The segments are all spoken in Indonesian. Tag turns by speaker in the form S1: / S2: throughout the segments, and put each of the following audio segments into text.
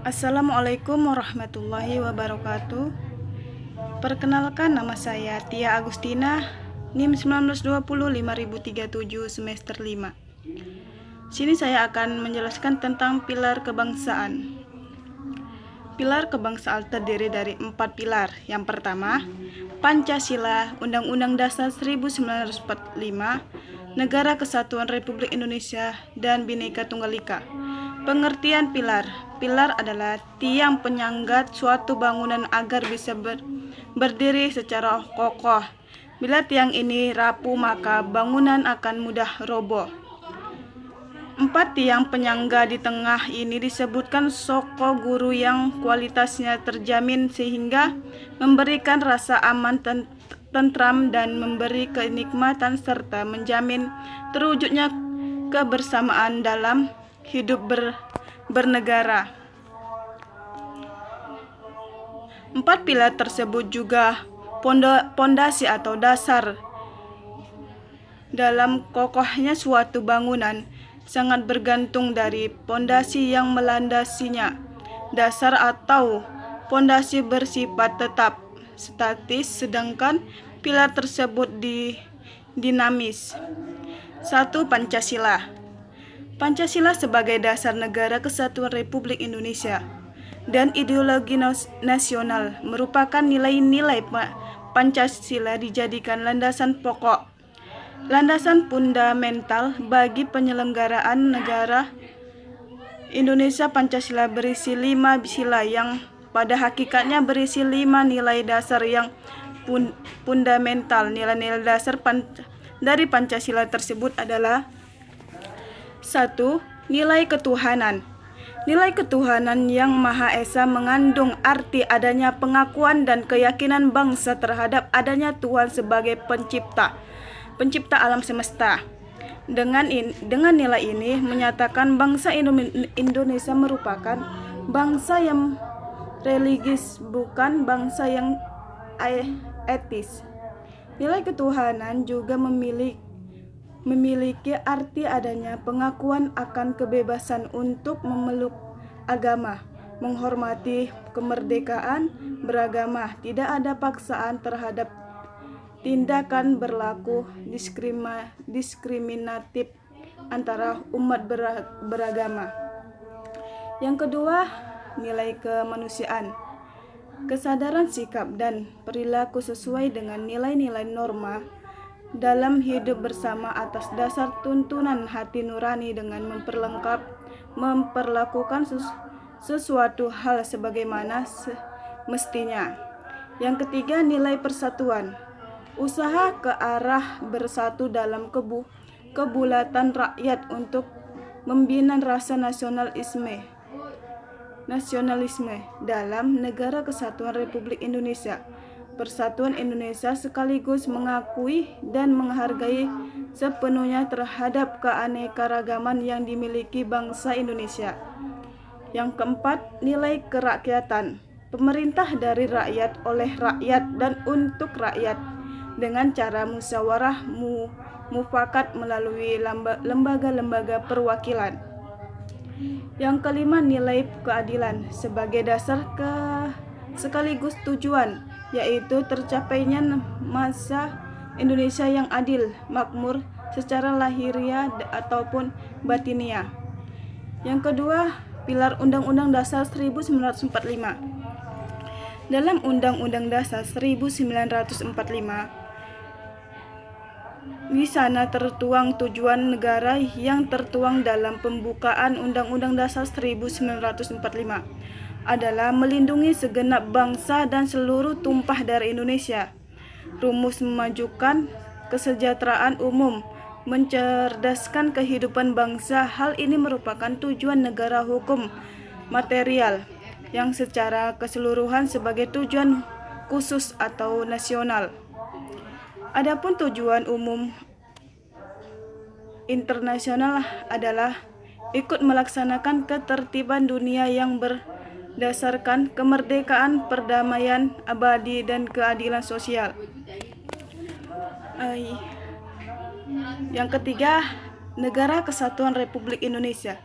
S1: Assalamualaikum warahmatullahi wabarakatuh. Perkenalkan, nama saya Tia Agustina, NIM 19205037 semester 5. Sini saya akan menjelaskan tentang pilar kebangsaan. Pilar kebangsaan terdiri dari 4 pilar. Yang pertama, Pancasila, Undang-Undang Dasar 1945, Negara Kesatuan Republik Indonesia, dan Bhinneka Tunggal Ika. Pengertian pilar. Pilar adalah tiang penyangga suatu bangunan agar bisa berdiri secara kokoh. Bila tiang ini rapuh, maka bangunan akan mudah roboh. 4 tiang penyangga di tengah ini disebutkan soko guru yang kualitasnya terjamin sehingga memberikan rasa aman, tentram, dan memberi kenikmatan serta menjamin terwujudnya kebersamaan dalam hidup bernegara. 4 pilar tersebut juga pondasi atau dasar dalam kokohnya suatu bangunan, sangat bergantung dari pondasi yang melandasinya. Dasar atau pondasi bersifat tetap, statis, sedangkan pilar tersebut dinamis. 1. Pancasila. Pancasila sebagai dasar Negara Kesatuan Republik Indonesia dan ideologi nasional merupakan nilai-nilai Pancasila dijadikan landasan pokok, landasan fundamental bagi penyelenggaraan negara Indonesia. Pancasila berisi 5 sila yang pada hakikatnya berisi 5 nilai dasar yang fundamental. Nilai-nilai dasar dari Pancasila tersebut adalah: 1. Nilai ketuhanan. Nilai ketuhanan yang Maha Esa mengandung arti adanya pengakuan dan keyakinan bangsa terhadap adanya Tuhan sebagai pencipta alam semesta. Dengan nilai ini menyatakan bangsa Indonesia merupakan bangsa yang religius, bukan bangsa yang etis. Nilai ketuhanan juga memiliki arti adanya pengakuan akan kebebasan untuk memeluk agama, menghormati kemerdekaan beragama, tidak ada paksaan terhadap tindakan berlaku diskriminatif antara umat beragama. Yang kedua, nilai kemanusiaan. Kesadaran sikap dan perilaku sesuai dengan nilai-nilai norma dalam hidup bersama atas dasar tuntunan hati nurani dengan memperlakukan sesuatu hal sebagaimana mestinya. Yang ketiga, nilai persatuan. Usaha ke arah bersatu dalam kebulatan rakyat untuk membina rasa nasionalisme dalam Negara Kesatuan Republik Indonesia. Persatuan Indonesia sekaligus mengakui dan menghargai sepenuhnya terhadap keanekaragaman yang dimiliki bangsa Indonesia. Yang keempat, nilai kerakyatan. Pemerintah dari rakyat, oleh rakyat, dan untuk rakyat dengan cara musyawarah mufakat melalui lembaga-lembaga perwakilan. Yang kelima, nilai keadilan sebagai dasar sekaligus tujuan, yaitu tercapainya masa Indonesia yang adil, makmur secara lahiriah ataupun batiniah. Yang kedua, pilar Undang-Undang Dasar 1945. Dalam Undang-Undang Dasar 1945, di sana tertuang tujuan negara yang tertuang dalam pembukaan Undang-Undang Dasar 1945 adalah melindungi segenap bangsa dan seluruh tumpah darah Indonesia. Rumus memajukan kesejahteraan umum, mencerdaskan kehidupan bangsa. Hal ini merupakan tujuan negara hukum material yang secara keseluruhan sebagai tujuan khusus atau nasional. Adapun tujuan umum internasional adalah ikut melaksanakan ketertiban dunia yang berdasarkan kemerdekaan, perdamaian abadi, dan keadilan sosial. Yang ketiga, Negara Kesatuan Republik Indonesia.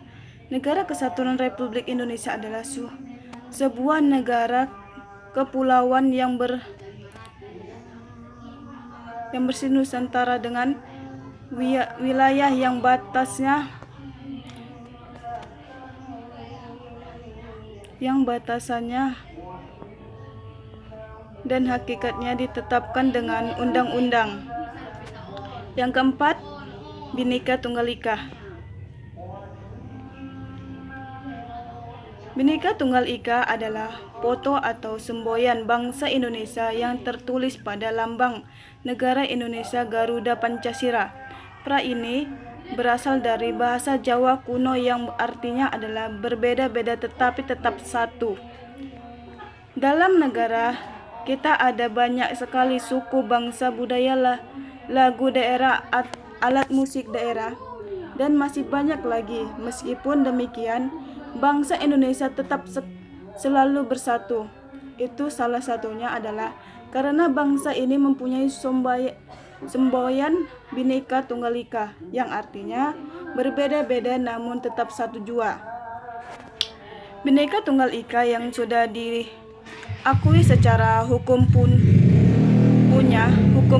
S1: Negara Kesatuan Republik Indonesia adalah sebuah negara kepulauan yang bersih Nusantara dengan wilayah yang batasannya dan hakikatnya ditetapkan dengan undang-undang. Yang keempat, Bhinneka Tunggal Ika. Bhinneka Tunggal Ika adalah foto atau semboyan bangsa Indonesia yang tertulis pada lambang negara Indonesia Garuda Pancasila. Pra ini berasal dari bahasa Jawa kuno yang artinya adalah berbeda-beda tetapi tetap satu. Dalam negara kita ada banyak sekali suku, bangsa, budaya, lagu daerah, alat musik daerah, dan masih banyak lagi. Meskipun demikian, bangsa Indonesia tetap selalu bersatu. Itu salah satunya adalah karena bangsa ini mempunyai semboyan Bhinneka Tunggal Ika, yang artinya berbeda-beda namun tetap satu jua. Bhinneka Tunggal Ika yang sudah diakui secara hukum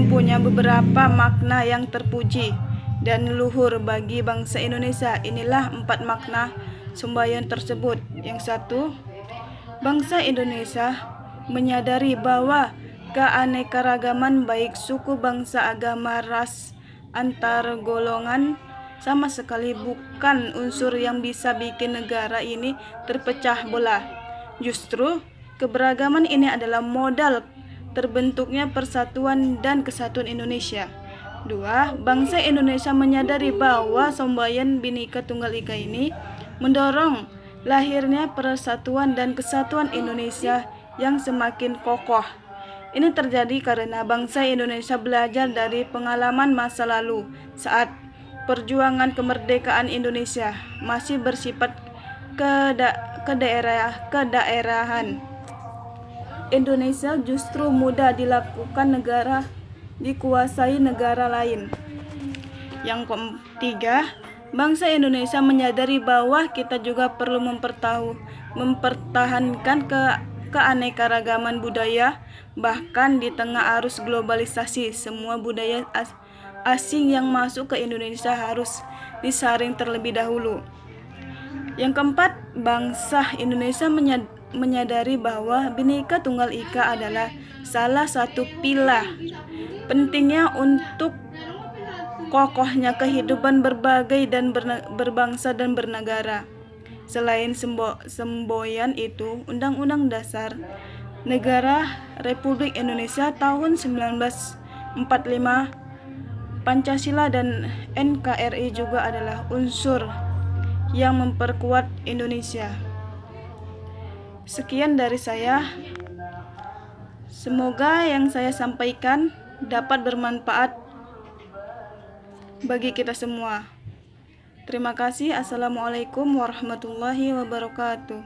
S1: punya beberapa makna yang terpuji dan luhur bagi bangsa Indonesia. Inilah 4 makna semboyan tersebut. Yang satu, bangsa Indonesia menyadari bahwa keanekaragaman baik suku, bangsa, agama, ras, antar golongan sama sekali bukan unsur yang bisa bikin negara ini terpecah belah. Justru keberagaman ini adalah modal terbentuknya persatuan dan kesatuan Indonesia. 2. Bangsa Indonesia menyadari bahwa semboyan Bhinneka Tunggal Ika ini mendorong lahirnya persatuan dan kesatuan Indonesia yang semakin kokoh. Ini terjadi karena bangsa Indonesia belajar dari pengalaman masa lalu saat perjuangan kemerdekaan Indonesia masih bersifat kedaerahan. Indonesia justru mudah dilakukan dikuasai negara lain. Yang ketiga, bangsa Indonesia menyadari bahwa kita juga perlu mempertahankan keanekaragaman budaya. Bahkan di tengah arus globalisasi, semua budaya asing yang masuk ke Indonesia harus disaring terlebih dahulu. Yang keempat, bangsa Indonesia menyadari bahwa Bhinneka Tunggal Ika adalah salah satu pilar pentingnya untuk kokohnya kehidupan berbagai dan berbangsa dan bernegara. Selain semboyan itu, Undang-Undang Dasar Negara Republik Indonesia tahun 1945, Pancasila dan NKRI juga adalah unsur yang memperkuat Indonesia. Sekian dari saya. Semoga yang saya sampaikan dapat bermanfaat bagi kita semua. Terima kasih. Assalamualaikum warahmatullahi wabarakatuh.